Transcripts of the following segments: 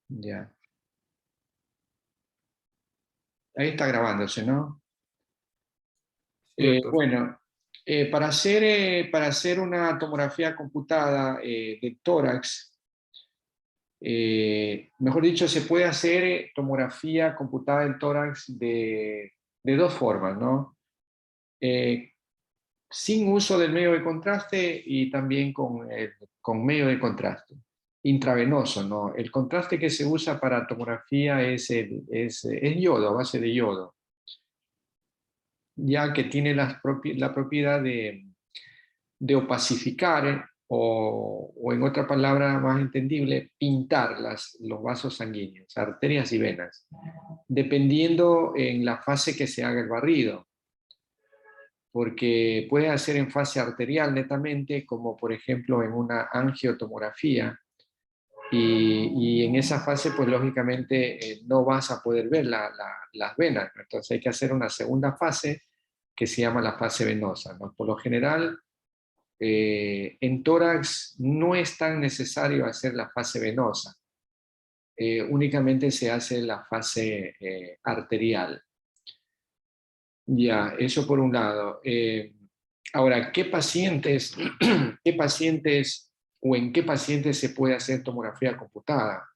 Ya. Ahí está grabándose, ¿no? Sí, doctor. Bueno, para hacer una tomografía computada de tórax, mejor dicho, se puede hacer tomografía computada del tórax de dos formas, ¿no? Eh, Sin uso del medio de contraste y también con medio de contraste intravenoso, ¿no? El contraste que se usa para tomografía es yodo, a base de yodo, ya que tiene la propiedad de opacificar o en otra palabra más entendible, pintar los vasos sanguíneos, arterias y venas, dependiendo en la fase que se haga el barrido, porque puede hacer en fase arterial netamente, como por ejemplo en una angiotomografía, y en esa fase, pues lógicamente no vas a poder ver las venas, ¿no? Entonces hay que hacer una segunda fase que se llama la fase venosa, ¿no? Por lo general, en tórax no es tan necesario hacer la fase venosa, únicamente se hace la fase arterial. Ya, eso por un lado. Ahora, ¿qué pacientes, qué pacientes o en qué pacientes se puede hacer tomografía computada?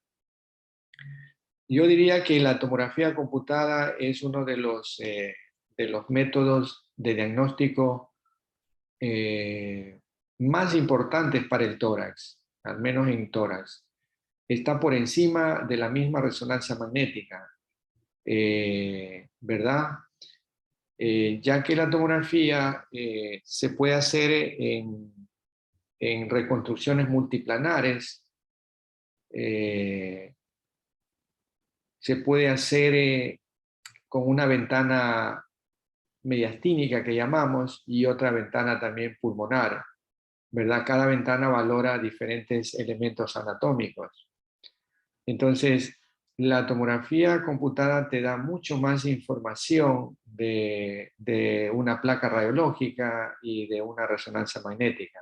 Yo diría que la tomografía computada es uno de los métodos de diagnóstico más importantes para el tórax, al menos en tórax. Está por encima de la misma resonancia magnética, ¿verdad? Ya que la tomografía se puede hacer en reconstrucciones multiplanares, eh, se puede hacer con una ventana mediastínica que llamamos y otra ventana también pulmonar, ¿verdad? Cada ventana valora diferentes elementos anatómicos. Entonces, la tomografía computada te da mucho más información de una placa radiológica y de una resonancia magnética.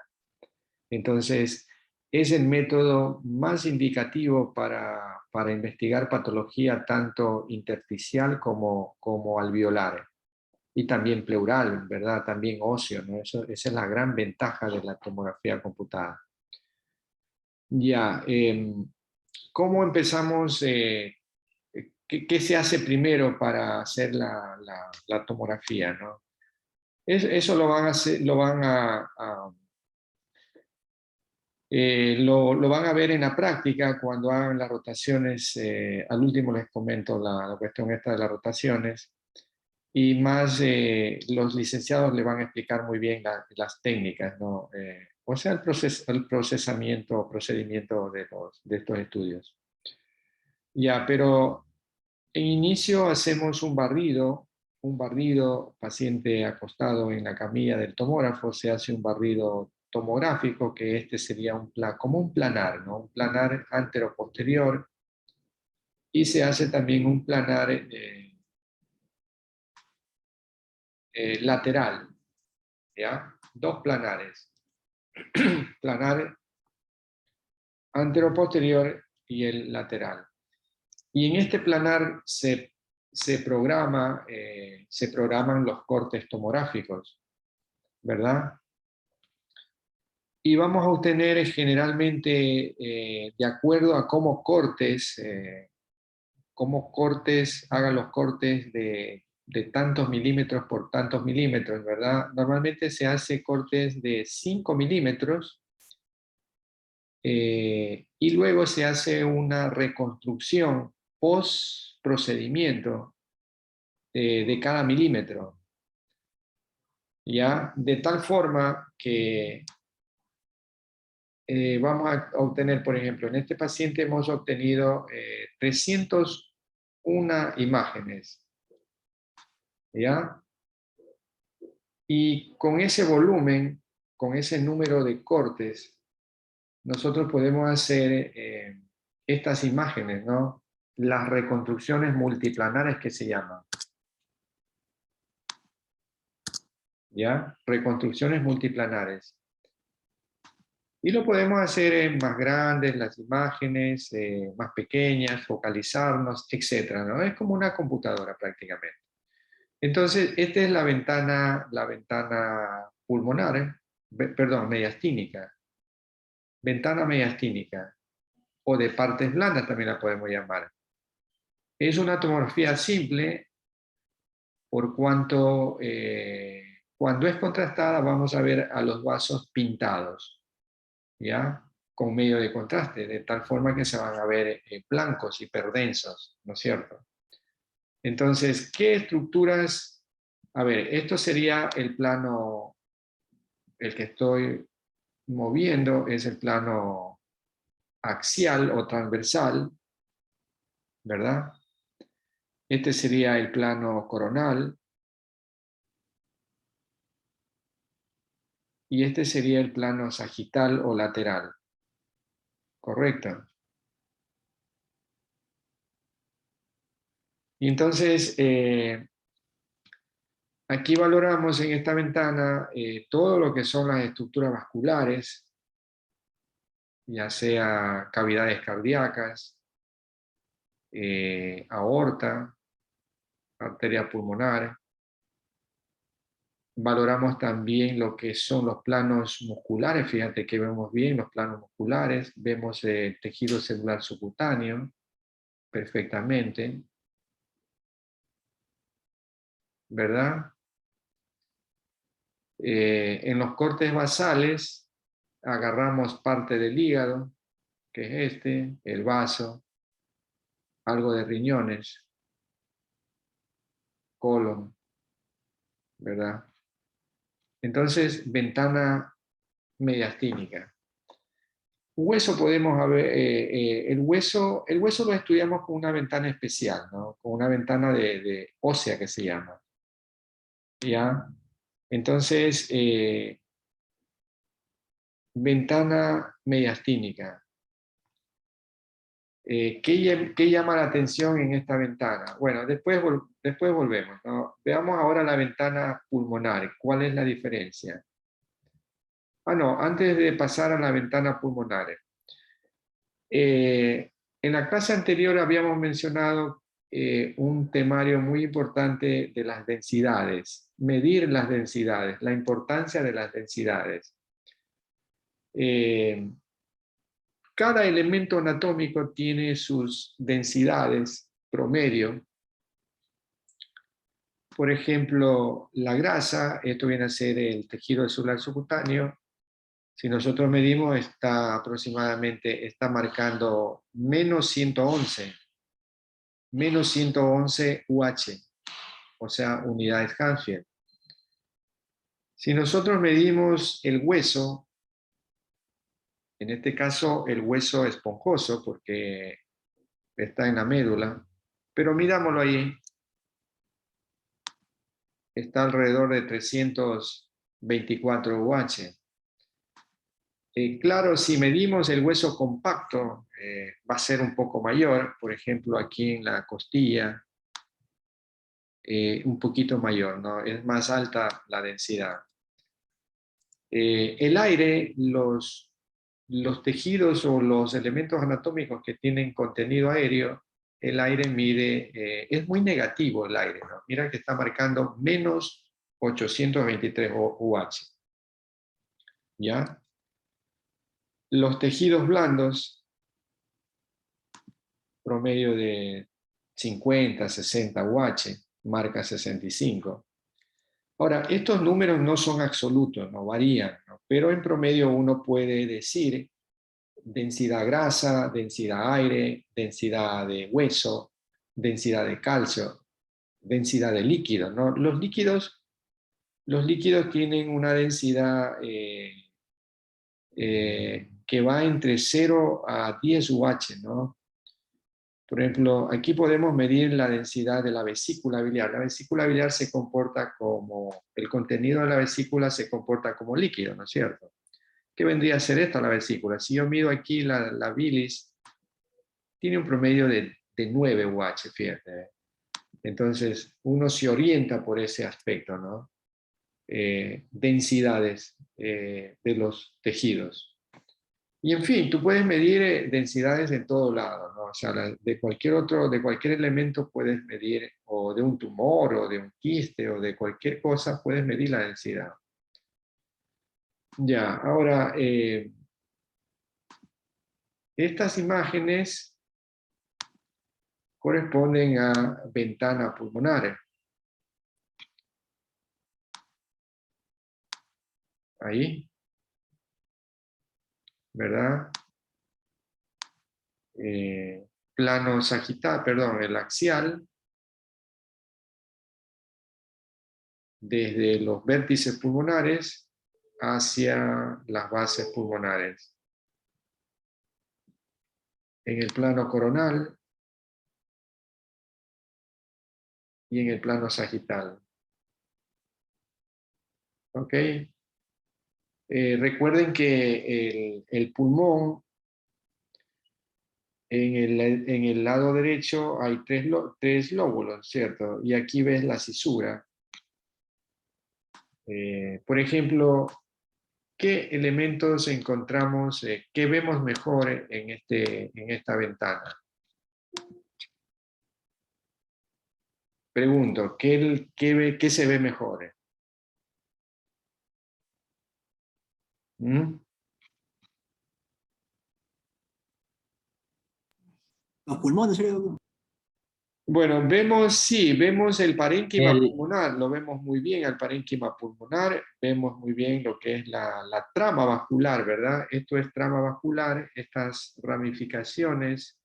Entonces, es el método más indicativo para investigar patología tanto intersticial como alveolar y también pleural, ¿verdad? También óseo, ¿no? Esa es la gran ventaja de la tomografía computada. Ya, ¿cómo empezamos? ¿Qué se hace primero para hacer la tomografía, ¿no? Eso lo van a hacer, lo van a ver en la práctica cuando hagan las rotaciones. Al último les comento la cuestión esta de las rotaciones. Y más los licenciados le van a explicar muy bien las técnicas, ¿no? O sea, el procedimiento de estos estudios. Ya, pero en inicio hacemos un barrido, paciente acostado en la camilla del tomógrafo, se hace un barrido tomográfico, que este sería como un planar, ¿no? Un planar antero-posterior, y se hace también un planar lateral, ¿ya? Dos planares, planar antero-posterior y el lateral. Y en este planar se programan los cortes tomográficos, ¿verdad? Y vamos a obtener generalmente, de acuerdo a cómo cortes, hagan los cortes de tantos milímetros por tantos milímetros, ¿verdad? Normalmente se hace cortes de 5 milímetros y luego se hace una reconstrucción post procedimiento de cada milímetro, ¿ya? De tal forma que vamos a obtener, por ejemplo, en este paciente hemos obtenido 301 imágenes, ¿ya? Y con ese volumen, con ese número de cortes, nosotros podemos hacer estas imágenes, ¿no? Las reconstrucciones multiplanares que se llaman, ¿ya? Reconstrucciones multiplanares. Y lo podemos hacer en más grandes, las imágenes, más pequeñas, focalizarnos, etcétera, ¿no? Es como una computadora prácticamente. Entonces, esta es la ventana pulmonar, perdón, mediastínica. Ventana mediastínica, o de partes blandas también la podemos llamar. Es una tomografía simple, por cuanto cuando es contrastada vamos a ver a los vasos pintados, ¿ya? Con medio de contraste, de tal forma que se van a ver blancos, hiperdensos, ¿no es cierto? Entonces, ¿qué estructuras? A ver, esto sería el plano, el que estoy moviendo es el plano axial o transversal, ¿verdad? Este sería el plano coronal y este sería el plano sagital o lateral, ¿correcto? Y entonces, aquí valoramos en esta ventana todo lo que son las estructuras vasculares, ya sea cavidades cardíacas, aorta, arteria pulmonar. Valoramos también lo que son los planos musculares, fíjate que vemos bien los planos musculares, vemos el tejido celular subcutáneo perfectamente, ¿verdad? En los cortes basales agarramos parte del hígado, que es este, el vaso, algo de riñones, colon, ¿verdad? Entonces, ventana mediastínica. Hueso podemos ver, el hueso lo estudiamos con una ventana especial, ¿no? Con una ventana de ósea que se llama, ¿ya? Entonces, ventana mediastínica. ¿Qué llama la atención en esta ventana? Bueno, después volvemos, ¿no? Veamos ahora la ventana pulmonar. ¿Cuál es la diferencia? Ah, no, antes de pasar a la ventana pulmonar. En la clase anterior habíamos mencionado un temario muy importante de las densidades, medir las densidades, la importancia de las densidades. Cada elemento anatómico tiene sus densidades promedio. Por ejemplo, la grasa, esto viene a ser el tejido celular subcutáneo. Si nosotros medimos, está marcando menos 111 UH, o sea, unidades Hansfield. Si nosotros medimos el hueso, en este caso el hueso esponjoso, porque está en la médula, pero mirámoslo ahí, está alrededor de 324 UH. Claro, si medimos el hueso compacto, va a ser un poco mayor, por ejemplo, aquí en la costilla, un poquito mayor, ¿no? Es más alta la densidad. El aire, los tejidos o los elementos anatómicos que tienen contenido aéreo, el aire mide, es muy negativo el aire, ¿no? Mira que está marcando menos 823 UH. ¿Ya? Los tejidos blandos, promedio de 50, 60 UH, marca 65. Ahora, estos números no son absolutos, no varían, ¿no? Pero en promedio uno puede decir densidad grasa, densidad aire, densidad de hueso, densidad de calcio, densidad de líquido, ¿no? Los líquidos tienen una densidad que va entre 0 a 10 UH, ¿no? Por ejemplo, aquí podemos medir la densidad de la vesícula biliar. La vesícula biliar se comporta como, el contenido de la vesícula se comporta como líquido, ¿no es cierto? ¿Qué vendría a ser esta la vesícula? Si yo mido aquí la bilis, tiene un promedio de 9 UH, fíjate. Entonces, uno se orienta por ese aspecto, ¿no? Densidades de los tejidos. Y en fin, tú puedes medir densidades en todo lado, ¿no? O sea, de cualquier elemento puedes medir, o de un tumor, o de un quiste, o de cualquier cosa, puedes medir la densidad. Ya, ahora, estas imágenes corresponden a ventanas pulmonares. Ahí, ¿verdad? Plano sagital, perdón, el axial, desde los vértices pulmonares hacia las bases pulmonares. En el plano coronal y en el plano sagital. ¿Ok? Recuerden que el pulmón, en el lado derecho hay tres lóbulos, ¿cierto? Y aquí ves la cisura. Por ejemplo, ¿qué elementos encontramos, qué vemos mejor en esta ventana? Pregunto, ¿qué se ve mejor? ¿Mm? Los pulmones, creo. Bueno, vemos el parénquima El, pulmonar, lo vemos muy bien, el parénquima pulmonar, vemos muy bien lo que es la trama vascular, ¿verdad? Esto es trama vascular, estas ramificaciones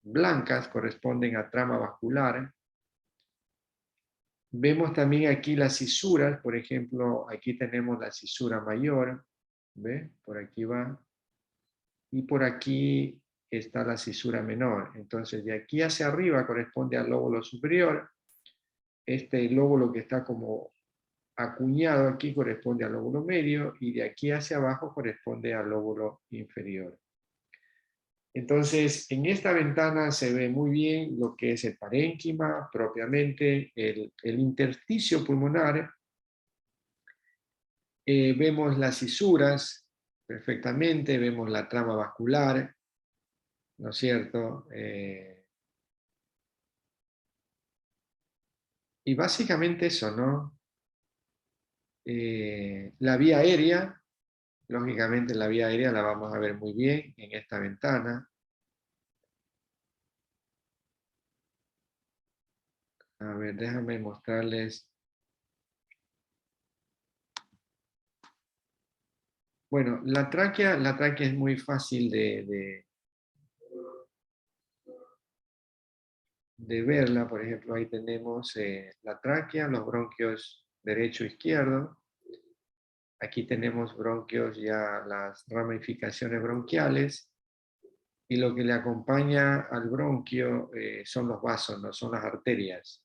blancas corresponden a trama vascular. Vemos también aquí las cisuras, por ejemplo, aquí tenemos la cisura mayor, ¿ve? Por aquí va. Y por aquí está la cisura menor. Entonces, de aquí hacia arriba corresponde al lóbulo superior. Este lóbulo que está como acuñado aquí corresponde al lóbulo medio y de aquí hacia abajo corresponde al lóbulo inferior. Entonces, en esta ventana se ve muy bien lo que es el parénquima, propiamente el intersticio pulmonar. Vemos las cisuras perfectamente, vemos la trama vascular, ¿no es cierto? Y básicamente eso, ¿no? La vía aérea, lógicamente la vía aérea la vamos a ver muy bien en esta ventana. A ver, déjame mostrarles. Bueno, la tráquea es muy fácil de verla. Por ejemplo, ahí tenemos la tráquea, los bronquios derecho e izquierdo. Aquí tenemos bronquios, ya las ramificaciones bronquiales. Y lo que le acompaña al bronquio son los vasos, no son las arterias,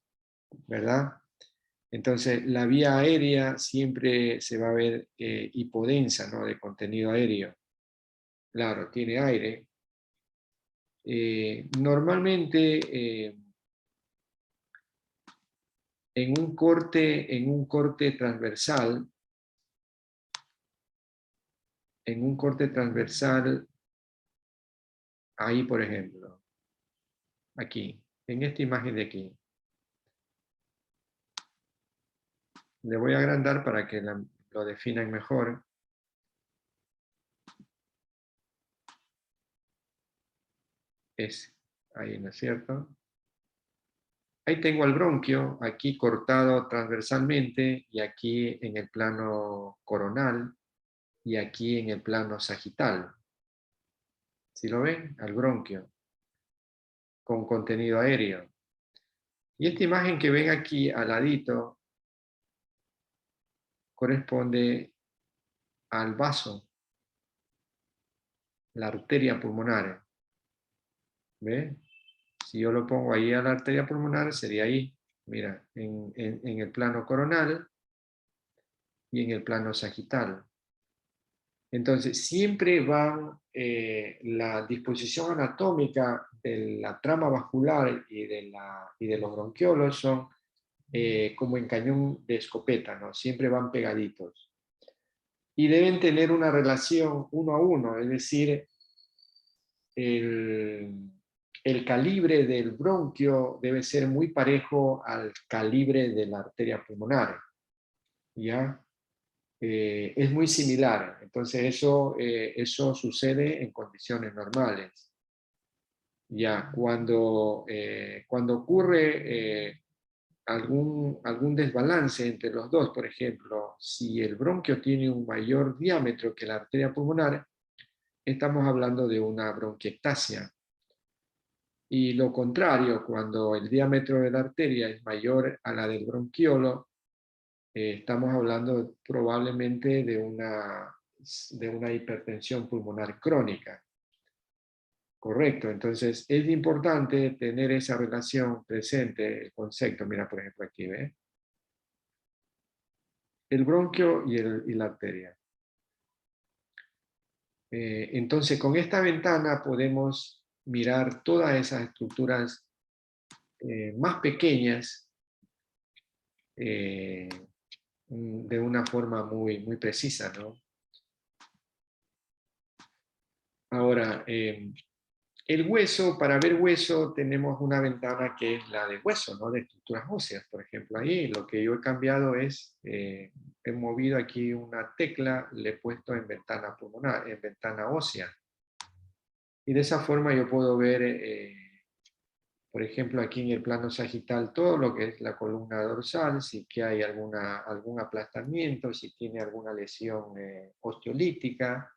¿verdad? Entonces, la vía aérea siempre se va a ver hipodensa, ¿no? De contenido aéreo. Claro, tiene aire. Normalmente, en un corte transversal, ahí por ejemplo, aquí, en esta imagen de aquí, le voy a agrandar para que lo definan mejor. Es ahí, ¿no es cierto? Ahí tengo el bronquio, aquí cortado transversalmente, y aquí en el plano coronal, y aquí en el plano sagital. ¿Sí lo ven? Al bronquio, con contenido aéreo. Y esta imagen que ven aquí al ladito corresponde al vaso, la arteria pulmonar. ¿Ve? Si yo lo pongo ahí a la arteria pulmonar, sería ahí, mira, en el plano coronal y en el plano sagital. Entonces, siempre van la disposición anatómica de la trama vascular y de los bronquiolos son como en cañón de escopeta, ¿no? Siempre van pegaditos. y deben tener una relación 1 a 1, es decir, el calibre del bronquio debe ser muy parejo al calibre de la arteria pulmonar, ¿ya? Es muy similar, entonces eso sucede en condiciones normales. Ya, cuando ocurre algún desbalance entre los dos, por ejemplo, si el bronquio tiene un mayor diámetro que la arteria pulmonar, estamos hablando de una bronquiectasia. Y lo contrario, cuando el diámetro de la arteria es mayor a la del bronquiolo, estamos hablando probablemente de una hipertensión pulmonar crónica. Correcto, entonces es importante tener esa relación presente, el concepto, mira por ejemplo aquí, ¿ve? El bronquio y la arteria. Entonces con esta ventana podemos mirar todas esas estructuras más pequeñas de una forma muy, muy precisa, ¿no? Ahora, el hueso, para ver hueso, tenemos una ventana que es la de hueso, ¿no? De estructuras óseas, por ejemplo. Ahí lo que yo he cambiado es, he movido aquí una tecla, le he puesto en ventana pulmonar, en ventana ósea. Y de esa forma yo puedo ver, por ejemplo, aquí en el plano sagital, todo lo que es la columna dorsal, si que hay algún aplastamiento, si tiene alguna lesión osteolítica,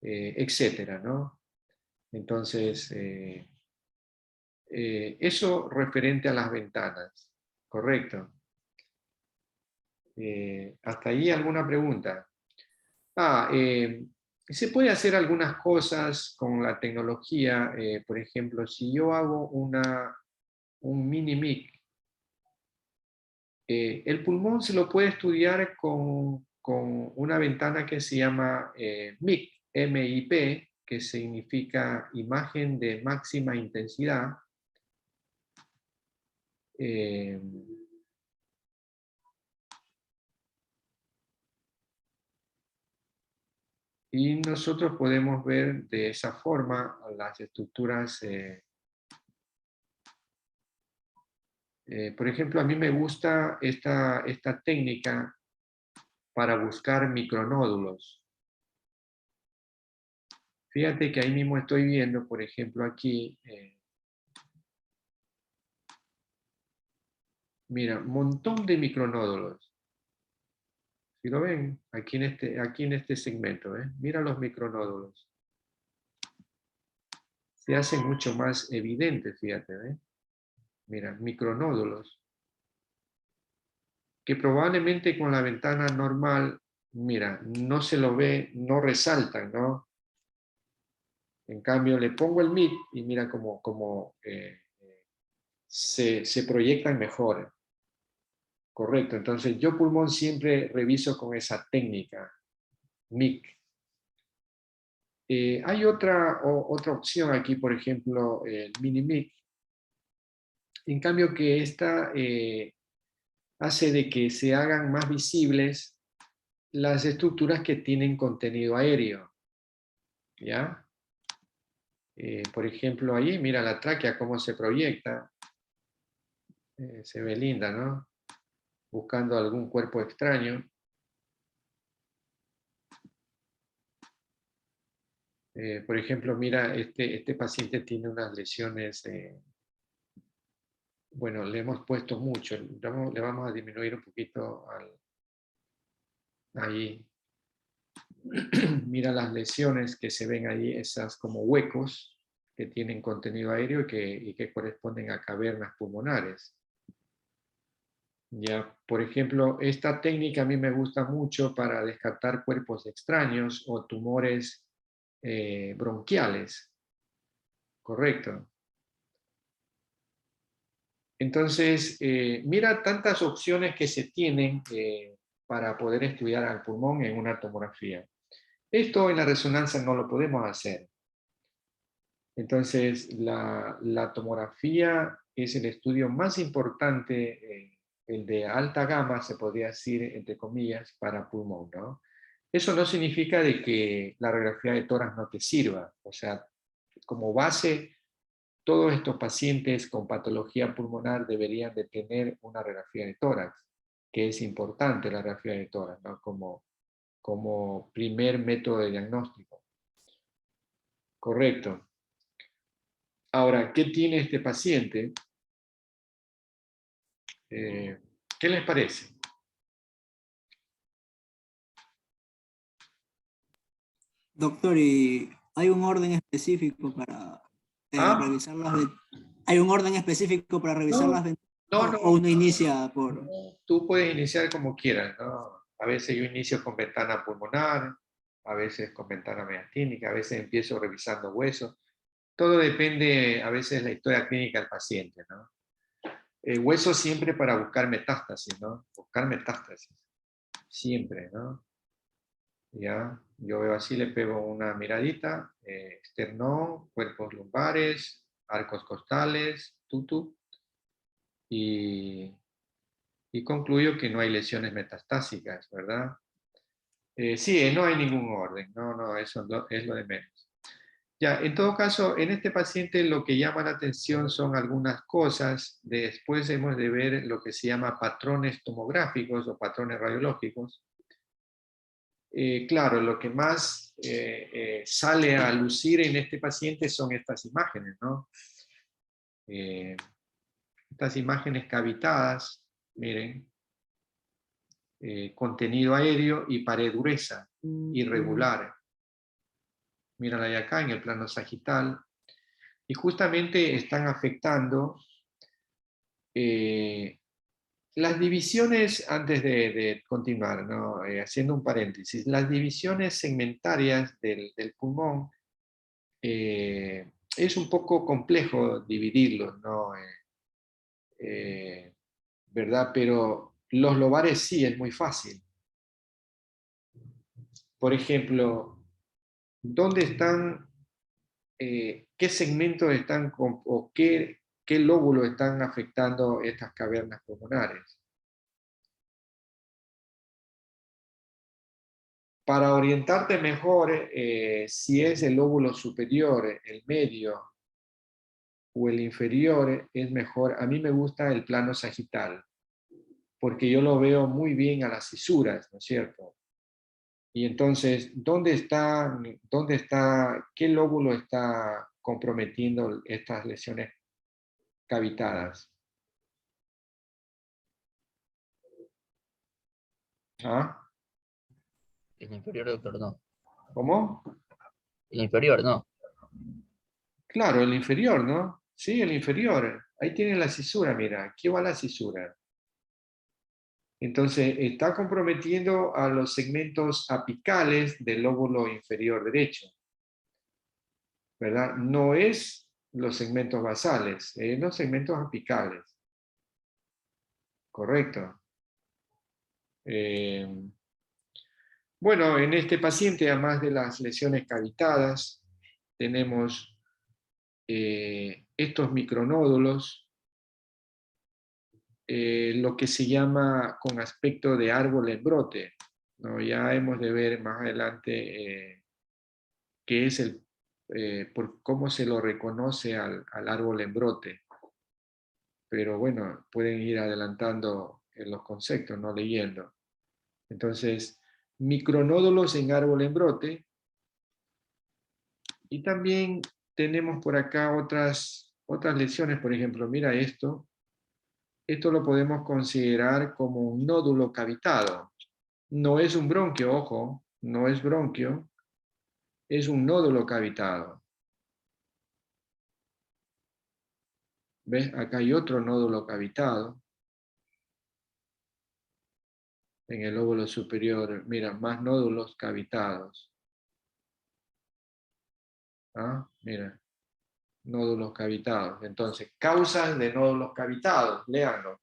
etcétera, ¿no? Entonces, eso referente a las ventanas, ¿correcto? ¿Hasta ahí alguna pregunta? Se puede hacer algunas cosas con la tecnología, por ejemplo, si yo hago un mini mic, el pulmón se lo puede estudiar con una ventana que se llama MIP, MIP, que significa imagen de máxima intensidad. Y nosotros podemos ver de esa forma las estructuras. Por ejemplo, a mí me gusta esta técnica para buscar micronódulos. Fíjate que ahí mismo estoy viendo, por ejemplo, aquí, mira, un montón de micronódulos. ¿Sí lo ven? Aquí en este segmento, ¿eh? Mira los micronódulos. Se hacen mucho más evidentes, fíjate, ¿eh? Mira, micronódulos. Que probablemente con la ventana normal, mira, no se lo ve, no resaltan, ¿no? En cambio, le pongo el MIP y mira cómo se proyectan mejor. Correcto, entonces yo pulmón siempre reviso con esa técnica, MIC. Hay otra opción aquí, por ejemplo, el mini MIC. En cambio que esta hace de que se hagan más visibles las estructuras que tienen contenido aéreo. ¿Ya? Por ejemplo, ahí, mira la tráquea, cómo se proyecta. Se ve linda, ¿no? Buscando algún cuerpo extraño. Por ejemplo, mira, este paciente tiene unas lesiones, bueno, le hemos puesto mucho, le vamos a disminuir un poquito ahí. Mira las lesiones que se ven ahí, esas como huecos que tienen contenido aéreo y que corresponden a cavernas pulmonares. Ya, por ejemplo, esta técnica a mí me gusta mucho para descartar cuerpos extraños o tumores bronquiales. Correcto. Entonces, mira tantas opciones que se tienen para poder estudiar al pulmón en una tomografía. Esto en la resonancia no lo podemos hacer. Entonces, la tomografía es el estudio más importante, el de alta gama, se podría decir, entre comillas, para pulmón, ¿no? Eso no significa de que la radiografía de tórax no te sirva. O sea, como base, todos estos pacientes con patología pulmonar deberían de tener una radiografía de tórax, que es importante la radiografía de tórax, ¿no? Como primer método de diagnóstico. Correcto. Ahora, ¿qué tiene este paciente? ¿Qué les parece? Doctor, ¿y hay un orden específico para Ah, revisar ¿Hay un orden específico para revisar no, las ventanas no, o no. uno inicia por... Tú puedes iniciar como quieras, ¿no? A veces yo inicio con ventana pulmonar, a veces con ventana mediastínica, a veces empiezo revisando huesos. Todo depende, a veces, de la historia clínica del paciente, ¿no? Huesos siempre para buscar metástasis, ¿no? Buscar metástasis, siempre, ¿no? Ya, yo veo así, le pego una miradita, esternón, cuerpos lumbares, arcos costales, tutu, y, y concluyo que no hay lesiones metastásicas, ¿verdad? Sí, no hay ningún orden, no, no, eso es lo de menos. Ya, en todo caso, en este paciente lo que llama la atención son algunas cosas. Después hemos de ver lo que se llama patrones tomográficos o patrones radiológicos. Claro, lo que más sale a lucir en este paciente son estas imágenes, ¿no? Estas imágenes cavitadas, miren, contenido aéreo y pared gruesa, irregular. Mírala ahí acá en el plano sagital. Y justamente están afectando las divisiones, antes de continuar, ¿no? Haciendo un paréntesis, las divisiones segmentarias del pulmón es un poco complejo dividirlos, ¿no? ¿Verdad? Pero los lobares sí, es muy fácil. Por ejemplo, ¿dónde están, qué segmentos están, o qué lóbulos están afectando estas cavernas pulmonares? Para orientarte mejor, si es el lóbulo superior, el medio o el inferior, es mejor. A mí me gusta el plano sagital, porque yo lo veo muy bien a las cisuras, ¿no es cierto? Y entonces, qué lóbulo está comprometiendo estas lesiones cavitadas? ¿Ah? El inferior, doctor, no. ¿Cómo? El inferior, no. Claro, el inferior, ¿no? Sí, el inferior. Ahí tiene la cisura, mira, aquí va la cisura. Entonces, está comprometiendo a los segmentos apicales del lóbulo inferior derecho, ¿verdad? No es los segmentos basales, es los segmentos apicales. Correcto. Eh, bueno, en este paciente, además de las lesiones cavitadas, tenemos estos micronódulos, lo que se llama con aspecto de árbol en brote, ¿no? Ya hemos de ver más adelante qué es por cómo se lo reconoce al árbol en brote. Pero bueno, pueden ir adelantando en los conceptos, no leyendo. Entonces, micronódulos en árbol en brote. Y también tenemos por acá otras lesiones, por ejemplo, mira esto. Esto lo podemos considerar como un nódulo cavitado. No es un bronquio, ojo, no es bronquio, es un nódulo cavitado. ¿Ves? Acá hay otro nódulo cavitado en el lóbulo superior. Mira, más nódulos cavitados. ¿Ah? Mira, nódulos cavitados. Entonces, causas de nódulos cavitados, léanlo.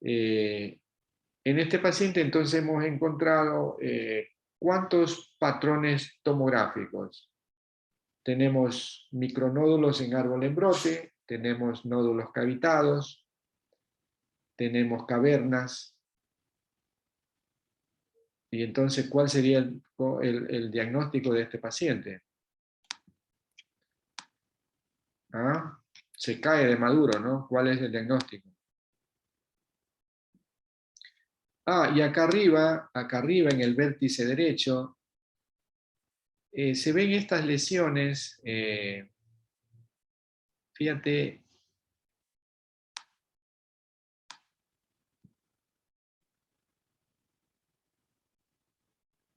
En este paciente entonces hemos encontrado cuántos patrones tomográficos. Tenemos micronódulos en árbol en brote, tenemos nódulos cavitados, tenemos cavernas, Y entonces, ¿cuál sería el diagnóstico de este paciente? ¿Ah? Se cae de maduro, ¿no? ¿Cuál es el diagnóstico? Ah, y acá arriba en el vértice derecho, se ven estas lesiones, fíjate,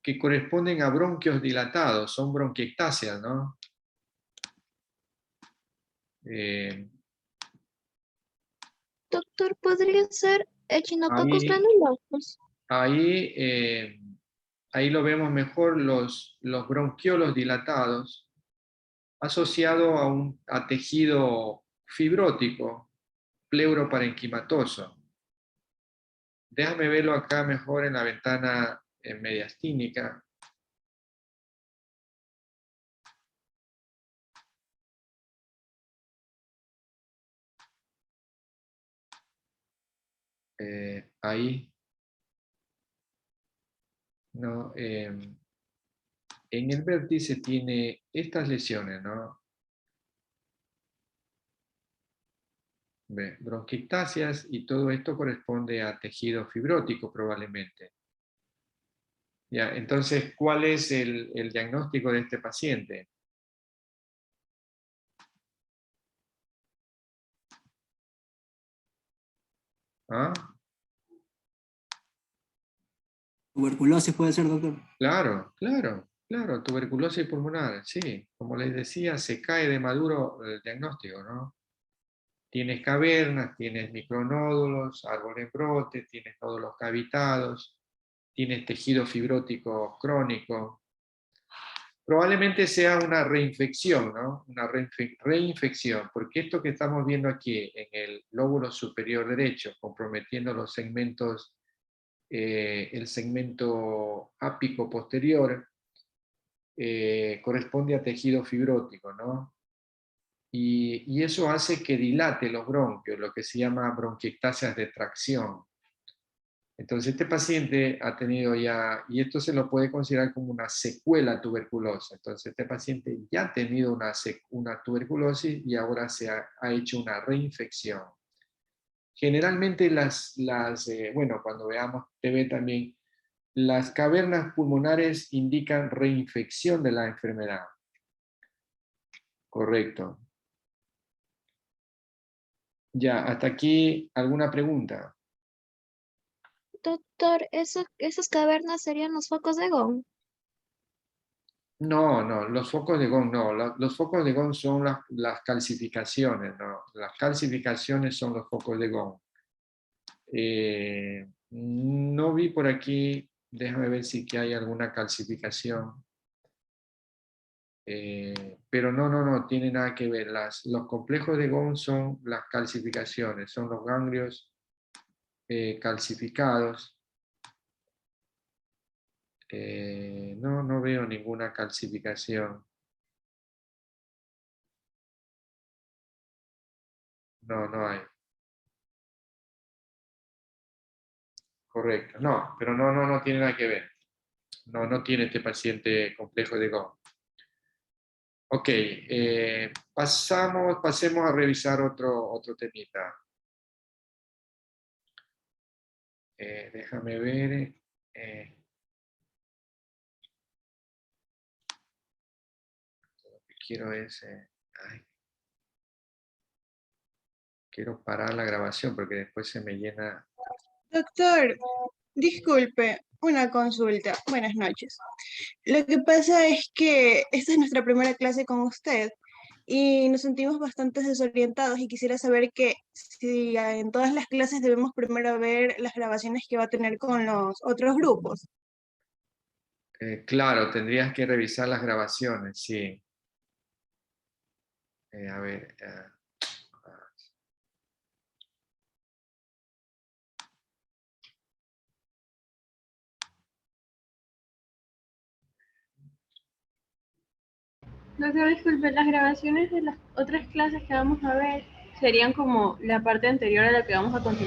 que corresponden a bronquios dilatados, son bronquiectasias, ¿no? Eh, Doctor, ¿podría ser echinococos ahí, granulosos? ahí, ahí lo vemos mejor, los bronquiolos dilatados, asociado a tejido fibrótico, pleuroparenquimatoso. Déjame verlo acá mejor en la ventana mediastínica. Ahí, ¿no? En el vértice tiene estas lesiones, ¿no? Ve, bronquiectasias, y todo esto corresponde a tejido fibrótico probablemente. Ya, entonces, ¿cuál es el diagnóstico de este paciente? ¿Ah? Tuberculosis puede ser, doctor. Claro, claro, claro, tuberculosis pulmonar, sí. Como les decía, se cae de maduro el diagnóstico, ¿no? Tienes cavernas, tienes micronódulos, árbol en brote, tienes nódulos cavitados, tienes tejido fibrótico crónico. Probablemente sea una reinfección, ¿no? Una reinfección, porque esto que estamos viendo aquí en el lóbulo superior derecho, comprometiendo los segmentos, el segmento ápico posterior, corresponde a tejido fibrótico, ¿no? Y eso hace que dilate los bronquios, lo que se llama bronquiectasias de tracción. Entonces este paciente ha tenido ya, y esto se lo puede considerar como una secuela tuberculosa. Entonces este paciente ya ha tenido una tuberculosis y ahora ha hecho una reinfección. Generalmente bueno, cuando veamos TV también, las cavernas pulmonares indican reinfección de la enfermedad. Correcto. Ya, hasta aquí, ¿alguna pregunta? Doctor, ¿esas cavernas serían los focos de Gauss? No, no, los focos de Gauss no. Los focos de Gauss son las calcificaciones, ¿no? Las calcificaciones son los focos de Gauss. No vi por aquí, déjame ver si que hay alguna calcificación. Pero no, tiene nada que ver. Los complejos de Gauss son las calcificaciones, son los ganglios calcificados. No veo ninguna calcificación. No hay. Correcto. No, pero no tiene nada que ver. No tiene este paciente complejo de Gauss. Ok, pasemos a revisar otro temita. Déjame ver. Lo que quiero es... ay, quiero parar la grabación porque después se me llena. Doctor, disculpe, una consulta. Buenas noches. Lo que pasa es que esta es nuestra primera clase con usted y nos sentimos bastante desorientados y quisiera saber que si en todas las clases debemos primero ver las grabaciones que va a tener con los otros grupos. Claro, tendrías que revisar las grabaciones, sí. A ver. Doctor, disculpe, las grabaciones de las otras clases que vamos a ver serían como la parte anterior a la que vamos a continuar.